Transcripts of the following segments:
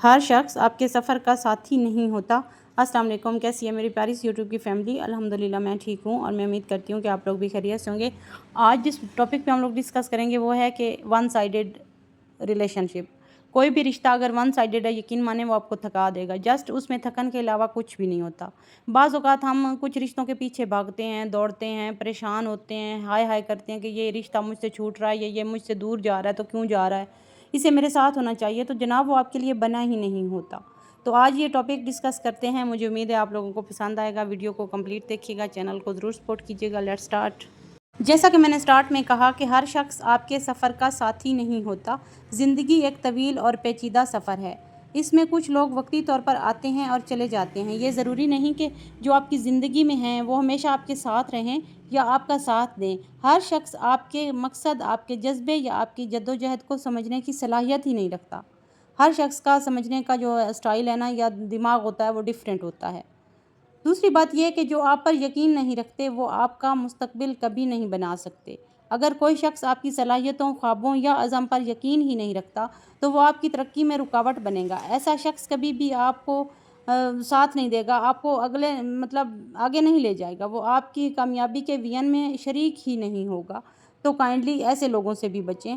ہر شخص آپ کے سفر کا ساتھی نہیں ہوتا۔ السلام علیکم، کیسی ہے میری پیاری سی یوٹیوب کی فیملی؟ الحمدللہ میں ٹھیک ہوں اور میں امید کرتی ہوں کہ آپ لوگ بھی خیریت سے ہوں گے۔ آج جس ٹاپک پہ ہم لوگ ڈسکس کریں گے وہ ہے کہ ون سائیڈڈ ریلیشن شپ۔ کوئی بھی رشتہ اگر ون سائیڈڈ ہے، یقین مانیں وہ آپ کو تھکا دے گا۔ جسٹ اس میں تھکن کے علاوہ کچھ بھی نہیں ہوتا۔ بعض اوقات ہم کچھ رشتوں کے پیچھے بھاگتے ہیں، دوڑتے ہیں، پریشان ہوتے ہیں، ہائے ہائے کرتے ہیں کہ یہ رشتہ مجھ سے چھوٹ رہا ہے یا یہ مجھ سے دور جا رہا ہے تو کیوں جا رہا ہے، اسے میرے ساتھ ہونا چاہیے، تو جناب وہ آپ کے لیے بنا ہی نہیں ہوتا۔ تو آج یہ ٹاپک ڈسکس کرتے ہیں، مجھے امید ہے آپ لوگوں کو پسند آئے گا۔ ویڈیو کو کمپلیٹ دیکھیے گا، چینل کو ضرور سپورٹ کیجیے گا۔ Let's start. جیسا کہ میں نے سٹارٹ میں کہا کہ ہر شخص آپ کے سفر کا ساتھی نہیں ہوتا۔ زندگی ایک طویل اور پیچیدہ سفر ہے۔ اس میں کچھ لوگ وقتی طور پر آتے ہیں اور چلے جاتے ہیں۔ یہ ضروری نہیں کہ جو آپ کی زندگی میں ہیں وہ ہمیشہ آپ کے ساتھ رہیں یا آپ کا ساتھ دیں۔ ہر شخص آپ کے مقصد، آپ کے جذبے یا آپ کی جدوجہد کو سمجھنے کی صلاحیت ہی نہیں رکھتا۔ ہر شخص کا سمجھنے کا جو اسٹائل ہے نا یا دماغ ہوتا ہے وہ ڈیفرنٹ ہوتا ہے۔ دوسری بات یہ کہ جو آپ پر یقین نہیں رکھتے وہ آپ کا مستقبل کبھی نہیں بنا سکتے۔ اگر کوئی شخص آپ کی صلاحیتوں، خوابوں یا عزم پر یقین ہی نہیں رکھتا تو وہ آپ کی ترقی میں رکاوٹ بنے گا۔ ایسا شخص کبھی بھی آپ کو ساتھ نہیں دے گا، آپ کو آگے نہیں لے جائے گا، وہ آپ کی کامیابی کے وین میں شریک ہی نہیں ہوگا۔ تو کائنڈلی ایسے لوگوں سے بھی بچیں۔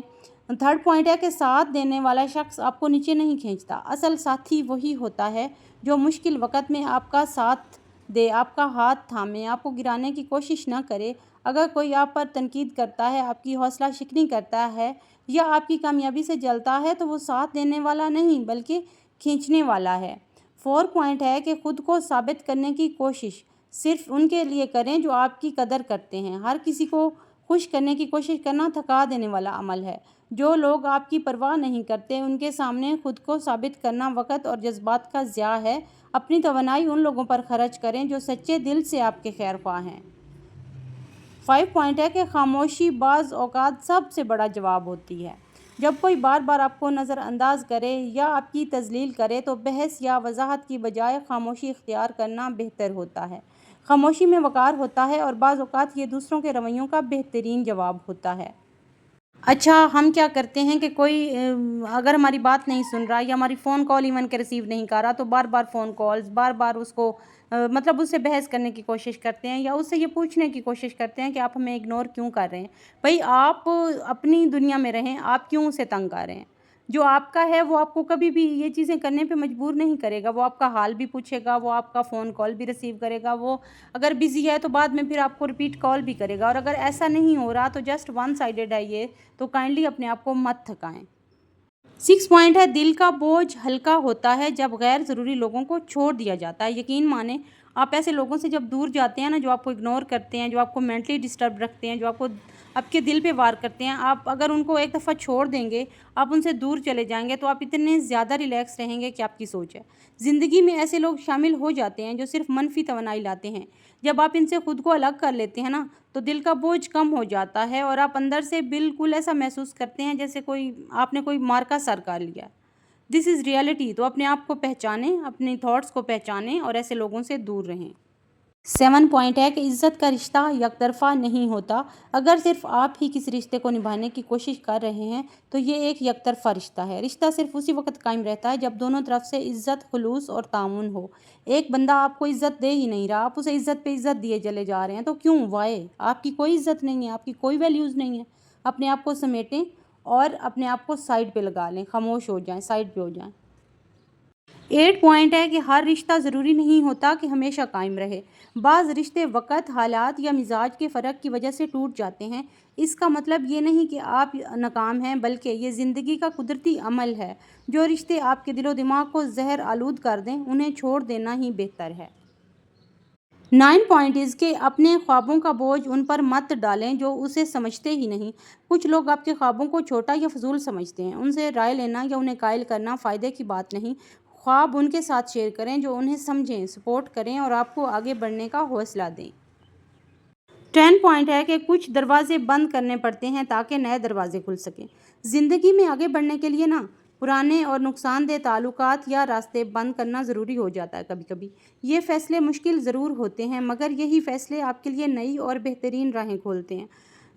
تھرڈ پوائنٹ ہے کہ ساتھ دینے والا شخص آپ کو نیچے نہیں کھینچتا۔ اصل ساتھی وہی ہوتا ہے جو مشکل وقت میں آپ کا ساتھ دے، آپ کا ہاتھ تھامے، آپ کو گرانے کی کوشش نہ کرے۔ اگر کوئی آپ پر تنقید کرتا ہے، آپ کی حوصلہ شکنی کرتا ہے یا آپ کی کامیابی سے جلتا ہے تو وہ ساتھ دینے والا نہیں بلکہ کھینچنے والا ہے۔ فورتھ پوائنٹ ہے کہ خود کو ثابت کرنے کی کوشش صرف ان کے لیے کریں جو آپ کی قدر کرتے ہیں۔ ہر کسی کو خوش کرنے کی کوشش کرنا تھکا دینے والا عمل ہے۔ جو لوگ آپ کی پرواہ نہیں کرتے ان کے سامنے خود کو ثابت کرنا وقت اور جذبات کا ضیاع ہے۔ اپنی توانائی ان لوگوں پر خرچ کریں جو سچے دل سے آپ کے خیر خواہ ہیں۔ 5 پوائنٹ ہے کہ خاموشی بعض اوقات سب سے بڑا جواب ہوتی ہے۔ جب کوئی بار بار آپ کو نظر انداز کرے یا آپ کی تذلیل کرے تو بحث یا وضاحت کی بجائے خاموشی اختیار کرنا بہتر ہوتا ہے۔ خاموشی میں وقار ہوتا ہے اور بعض اوقات یہ دوسروں کے رویوں کا بہترین جواب ہوتا ہے۔ اچھا، ہم کیا کرتے ہیں کہ کوئی اگر ہماری بات نہیں سن رہا یا ہماری فون کال ایون کے ریسیو نہیں کر رہا تو بار بار فون کالز، بار بار اس کو اس سے بحث کرنے کی کوشش کرتے ہیں یا اس سے یہ پوچھنے کی کوشش کرتے ہیں کہ آپ ہمیں اگنور کیوں کر رہے ہیں۔ بھئی آپ اپنی دنیا میں رہیں، آپ کیوں اسے تنگ کر رہے ہیں؟ جو آپ کا ہے وہ آپ کو کبھی بھی یہ چیزیں کرنے پہ مجبور نہیں کرے گا۔ وہ آپ کا حال بھی پوچھے گا، وہ آپ کا فون کال بھی ریسیو کرے گا، وہ اگر بزی ہے تو بعد میں پھر آپ کو ریپیٹ کال بھی کرے گا۔ اور اگر ایسا نہیں ہو رہا تو جسٹ ون سائیڈڈ ہے یہ، تو کائنڈلی اپنے آپ کو مت تھکائیں۔ 6 پوائنٹ ہے دل کا بوجھ ہلکا ہوتا ہے جب غیر ضروری لوگوں کو چھوڑ دیا جاتا ہے۔ یقین مانیں آپ ایسے لوگوں سے جب دور جاتے ہیں نا جو آپ کو اگنور کرتے ہیں، جو آپ کو مینٹلی ڈسٹرب رکھتے ہیں، جو آپ کے دل پہ وار کرتے ہیں، آپ اگر ان کو ایک دفعہ چھوڑ دیں گے، آپ ان سے دور چلے جائیں گے تو آپ اتنے زیادہ ریلیکس رہیں گے کہ آپ کی سوچ ہے۔ زندگی میں ایسے لوگ شامل ہو جاتے ہیں جو صرف منفی توانائی لاتے ہیں۔ جب آپ ان سے خود کو الگ کر لیتے ہیں نا تو دل کا بوجھ کم ہو جاتا ہے اور آپ اندر سے بالکل ایسا محسوس کرتے ہیں جیسے آپ نے کوئی مارکا سر کر لیا۔ دس از ریئلٹی۔ تو اپنے آپ کو پہچانیں، اپنی تھاٹس کو پہچانیں اور ایسے لوگوں سے دور رہیں۔ 7 پوائنٹ ہے کہ عزت کا رشتہ یک طرفہ نہیں ہوتا۔ اگر صرف آپ ہی کسی رشتے کو نبھانے کی کوشش کر رہے ہیں تو یہ ایک یک طرفہ رشتہ ہے۔ رشتہ صرف اسی وقت قائم رہتا ہے جب دونوں طرف سے عزت، خلوص اور تعاون ہو۔ ایک بندہ آپ کو عزت دے ہی نہیں رہا، آپ اسے عزت پہ عزت دیے چلے جا رہے ہیں تو کیوں؟ وائے؟ آپ کی کوئی عزت نہیں ہے، آپ کی کوئی ویلیوز نہیں ہے۔ اپنے آپ کو سمیٹیں اور اپنے آپ کو سائڈ پہ لگا لیں، خاموش ہو جائیں، سائڈ پہ ہو جائیں۔ 8 پوائنٹ ہے کہ ہر رشتہ ضروری نہیں ہوتا کہ ہمیشہ قائم رہے۔ بعض رشتے وقت، حالات یا مزاج کے فرق کی وجہ سے ٹوٹ جاتے ہیں۔ اس کا مطلب یہ نہیں کہ آپ ناکام ہیں بلکہ یہ زندگی کا قدرتی عمل ہے۔ جو رشتے آپ کے دل و دماغ کو زہر آلود کر دیں انہیں چھوڑ دینا ہی بہتر ہے۔ 9 پوائنٹ از کہ اپنے خوابوں کا بوجھ ان پر مت ڈالیں جو اسے سمجھتے ہی نہیں۔ کچھ لوگ آپ کے خوابوں کو چھوٹا یا فضول سمجھتے ہیں۔ ان سے رائے لینا یا انہیں قائل کرنا فائدے کی بات نہیں۔ خواب ان کے ساتھ شیئر کریں جو انہیں سمجھیں، سپورٹ کریں اور آپ کو آگے بڑھنے کا حوصلہ دیں۔ 10 پوائنٹ ہے کہ کچھ دروازے بند کرنے پڑتے ہیں تاکہ نئے دروازے کھل سکیں۔ زندگی میں آگے بڑھنے کے لیے پرانے اور نقصان دہ تعلقات یا راستے بند کرنا ضروری ہو جاتا ہے کبھی کبھی۔ یہ فیصلے مشکل ضرور ہوتے ہیں مگر یہی فیصلے آپ کے لیے نئی اور بہترین راہیں کھولتے ہیں۔